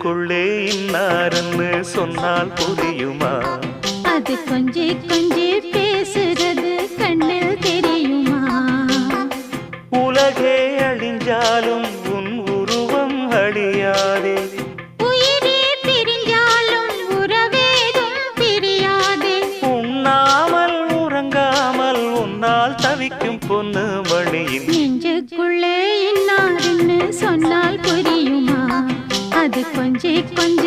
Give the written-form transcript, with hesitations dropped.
நெஞ்சுக்குள்ளே இன்னாருன்னு சொன்னால் புரியுமா? அது கொஞ்சி கொஞ்சி பேசுறது கண்ணில் தெரியுமா? உலகே அழிஞ்சாலும் உன் உருவம் அழியாதே, உயிரே பிரிஞ்சாலும் உறவேதும் பிரியாதே. உண்ணாமல் உறங்காமல் உன்னால் தவிக்கும் பொண்ணு மணியின் நெஞ்சுக்குள்ளே இன்னாருன்னு சொன்னால் புரியுமா? அது கொஞ்சி கொஞ்சி